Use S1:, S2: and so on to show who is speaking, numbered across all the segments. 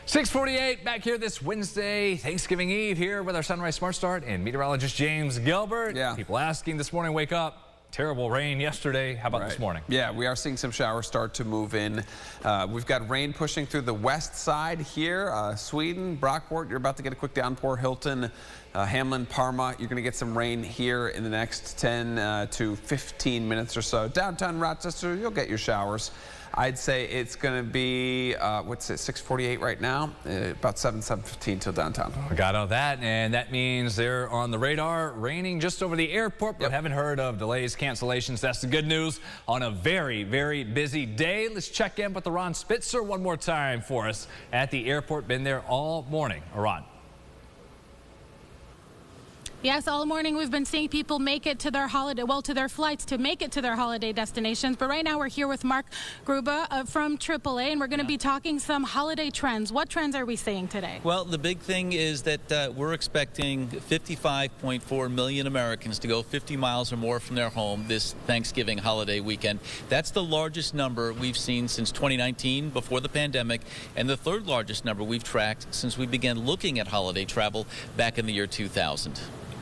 S1: 6:48 back here this Wednesday, Thanksgiving Eve, here with our Sunrise Smart Start and meteorologist James Gilbert. People asking this morning, wake up. Terrible rain yesterday. How about this morning?
S2: Yeah, we are seeing some showers start to move in. We've got rain pushing through the west side here. Sweden, Brockport, you're about to get a quick downpour. Hilton, Hamlin, Parma, you're going to get some rain here in the next 10 to 15 minutes or so. Downtown Rochester, you'll get your showers. I'd say it's going to be, what's it, 6:48 right now? About 7:15 till downtown.
S1: I got all that, and that means they're on the radar, raining just over the airport, but haven't heard of delays, cancellations. That's the good news on a very, very busy day. Let's check in with Ron Spitzer one more time for us at the airport. Been there all morning. Ron.
S3: Yes, all morning we've been seeing people make it to their holiday, to their flights to make it to their holiday destinations. But right now we're here with Mark Gruba from AAA, and we're going to be talking some holiday trends. What trends are we seeing today?
S4: Well, the big thing is that we're expecting 55.4 million Americans to go 50 miles or more from their home this Thanksgiving holiday weekend. That's the largest number we've seen since 2019, before the pandemic, and the third largest number we've tracked since we began looking at holiday travel back in the year 2000.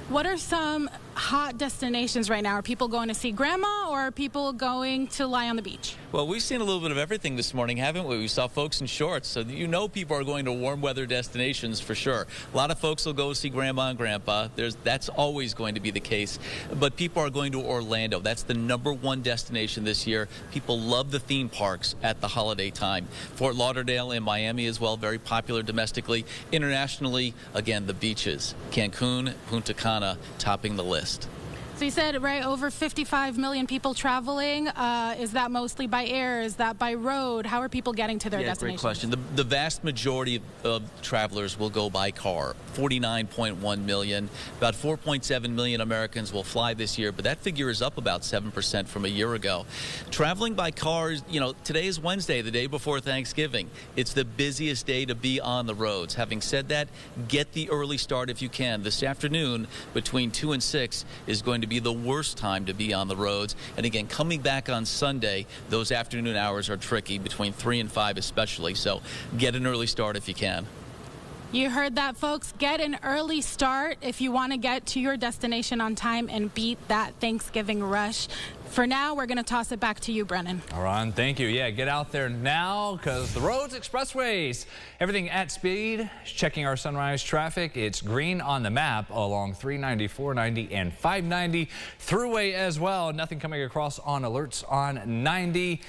S3: What are some hot destinations right now? Are people going to see grandma, or are people going to lie on the beach?
S4: Well, we've seen a little bit of everything this morning, haven't we? We saw folks in shorts, so you know people are going to warm weather destinations for sure. A lot of folks will go see grandma and grandpa. That's always going to be the case. But people are going to Orlando. That's the #1 destination this year. People love the theme parks at the holiday time. Fort Lauderdale and Miami as well, very popular domestically. Internationally, again, the beaches. Cancun, Punta Cana, topping the list.
S3: So you said, right, over 55 million people traveling. Is that mostly by air? Is that by road? How are people getting to their destinations?
S4: Great question. The vast majority of travelers will go by car, 49.1 million. About 4.7 million Americans will fly this year, but that figure is up about 7% from a year ago. Traveling by cars, today is Wednesday, the day before Thanksgiving. It's the busiest day to be on the roads. Having said that, get the early start if you can. This afternoon, between 2 and 6, is going to be the worst time to be on the roads. And again, coming back on Sunday, those afternoon hours are tricky, between 3 and 5 especially. So get an early start if you can.
S3: You heard that, folks. Get an early start if you want to get to your destination on time and beat that Thanksgiving rush. For now, we're going to toss it back to you, Brennan.
S1: All right, thank you. Yeah, get out there now, because the roads, expressways, everything at speed. Checking our sunrise traffic. It's green on the map along 390, 490, and 590. Thruway as well. Nothing coming across on alerts on 90.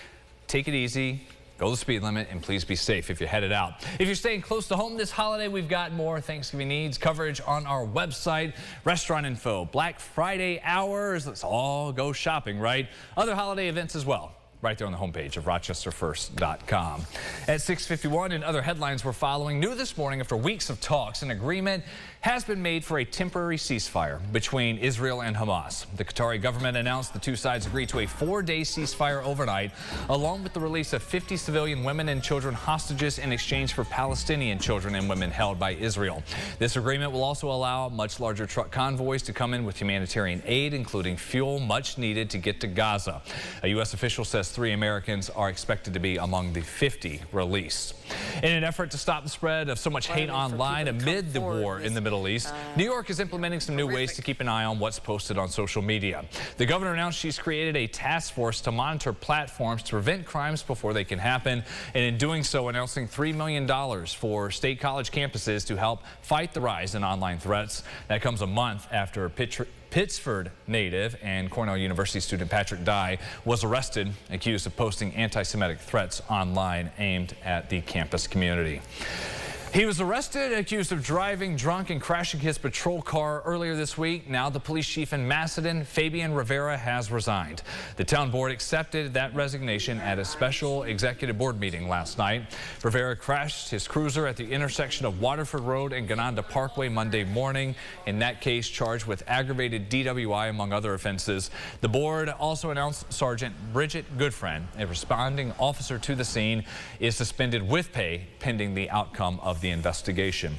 S1: Take it easy. Go the speed limit, and please be safe if you're headed out. If you're staying close to home this holiday, we've got more Thanksgiving needs coverage on our website. Restaurant info, Black Friday hours. Let's all go shopping, right? Other holiday events as well, right there on the homepage of rochesterfirst.com. At 6:51, and other headlines we're following. New this morning, after weeks of talks, an agreement has been made for a temporary ceasefire between Israel and Hamas. The Qatari government announced the two sides agreed to a 4-day ceasefire overnight, along with the release of 50 civilian women and children hostages in exchange for Palestinian children and women held by Israel. This agreement will also allow much larger truck convoys to come in with humanitarian aid, including fuel much needed to get to Gaza. A U.S. official says 3 Americans are expected to be among the 50 released. In an effort to stop the spread of so much hate online amid the war in the Middle East, New York is implementing some new ways to keep an eye on what's posted on social media. The governor announced she's created a task force to monitor platforms to prevent crimes before they can happen, and in doing so announcing $3 million for state college campuses to help fight the rise in online threats. That comes a month after Pittsford native and Cornell University student Patrick Dye was arrested, accused of posting anti-Semitic threats online aimed at the campus community. He was arrested, accused of driving drunk and crashing his patrol car earlier this week. Now the police chief in Macedon, Fabian Rivera, has resigned. The town board accepted that resignation at a special executive board meeting last night. Rivera crashed his cruiser at the intersection of Waterford Road and Gananda Parkway Monday morning. In that case, charged with aggravated DWI, among other offenses. The board also announced Sergeant Bridget Goodfriend, a responding officer to the scene, is suspended with pay pending the outcome of the investigation.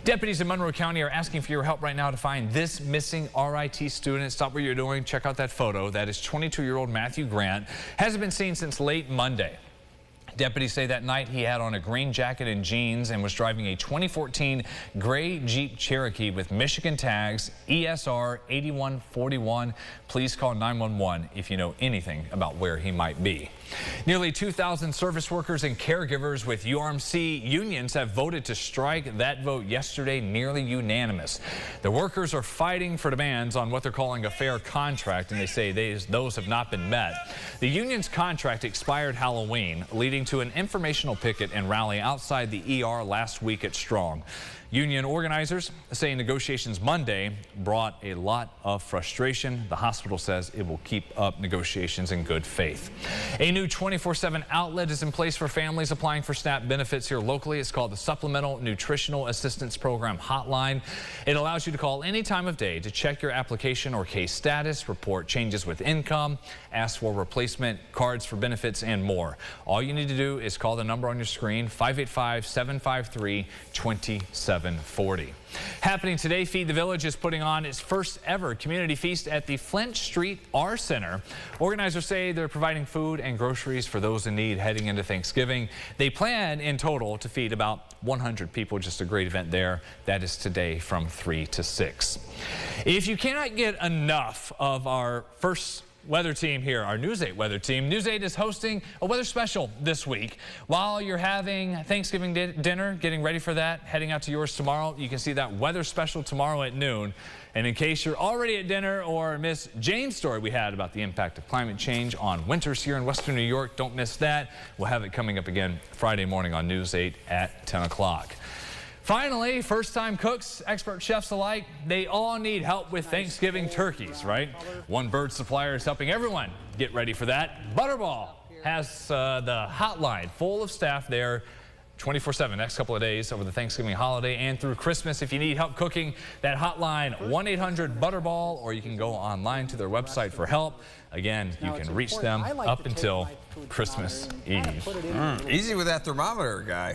S1: Deputies in Monroe County are asking for your help right now to find this missing RIT student. Stop what you're doing. Check out that photo. That is 22-year-old Matthew Grant. Hasn't been seen since late Monday. Deputies say that night he had on a green jacket and jeans and was driving a 2014 gray Jeep Cherokee with Michigan tags, ESR 8141. Please call 911 if you know anything about where he might be. Nearly 2,000 service workers and caregivers with URMC unions have voted to strike. That vote yesterday nearly unanimous. The workers are fighting for demands on what they're calling a fair contract, and they say those have not been met. The union's contract expired Halloween, leading to an informational picket and rally outside the ER last week at Strong. Union organizers say negotiations Monday brought a lot of frustration. The hospital says it will keep up negotiations in good faith. A new 24/7 outlet is in place for families applying for SNAP benefits here locally. It's called the Supplemental Nutritional Assistance Program Hotline. It allows you to call any time of day to check your application or case status, report changes with income, ask for replacement cards for benefits, and more. All you need to do is call the number on your screen, 585-753-2740. Happening today, Feed the Village is putting on its first ever community feast at the Flint Street R Center. Organizers say they're providing food and groceries for those in need heading into Thanksgiving. They plan in total to feed about 100 people. Just a great event there. That is today from 3 to 6. If you cannot get enough of our first weather team here, our News 8 weather team, News 8 is hosting a weather special this week. While you're having Thanksgiving dinner, getting ready for that, heading out to yours tomorrow, you can see that weather special tomorrow at noon. And in case you're already at dinner or miss Jane's story we had about the impact of climate change on winters here in western New York, don't miss that. We'll have it coming up again Friday morning on News 8 at 10 o'clock. Finally, first-time cooks, expert chefs alike, they all need help with Thanksgiving turkeys, right? One Bird supplier is helping everyone get ready for that. Butterball has the hotline full of staff there 24/7 next couple of days over the Thanksgiving holiday and through Christmas. If you need help cooking, that hotline 1-800-BUTTERBALL, or you can go online to their website for help. Again, you can reach them up until Christmas Eve.
S2: Easy with that thermometer, guy.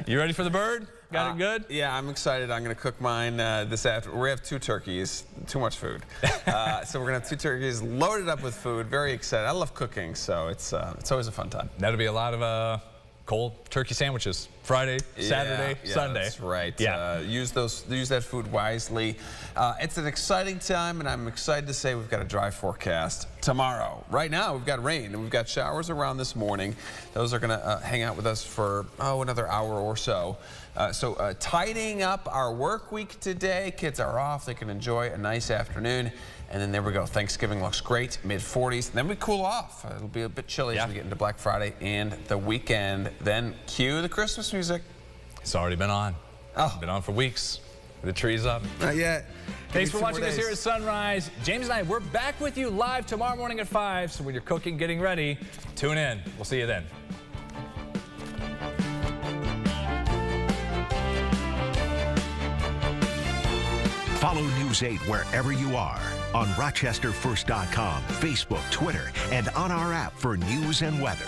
S1: You ready for the bird? Got it good?
S2: Yeah, I'm excited. I'm going to cook mine this afternoon. We have 2 turkeys, too much food. So we're going to have 2 turkeys loaded up with food. Very excited. I love cooking, so it's always a fun time.
S1: That'll be a lot of cold turkey sandwiches Friday, Saturday, Sunday.
S2: That's right.
S1: Yeah.
S2: Use that food wisely. It's an exciting time, and I'm excited to say we've got a dry forecast tomorrow. Right now, we've got rain, and we've got showers around this morning. Those are going to hang out with us for another hour or so. Tidying up our work week today. Kids are off. They can enjoy a nice afternoon. And then there we go. Thanksgiving looks great, mid-40s. Then we cool off. It'll be a bit chilly as we get into Black Friday and the weekend. Then cue the Christmas music.
S1: It's already been on.
S2: Oh.
S1: Been on for weeks. The tree's up.
S2: Not yet.
S1: Thanks for watching us here at Sunrise. James and I, we're back with you live tomorrow morning at 5. So when you're cooking, getting ready, tune in. We'll see you then.
S5: Follow News 8 wherever you are on RochesterFirst.com, Facebook, Twitter, and on our app for news and weather.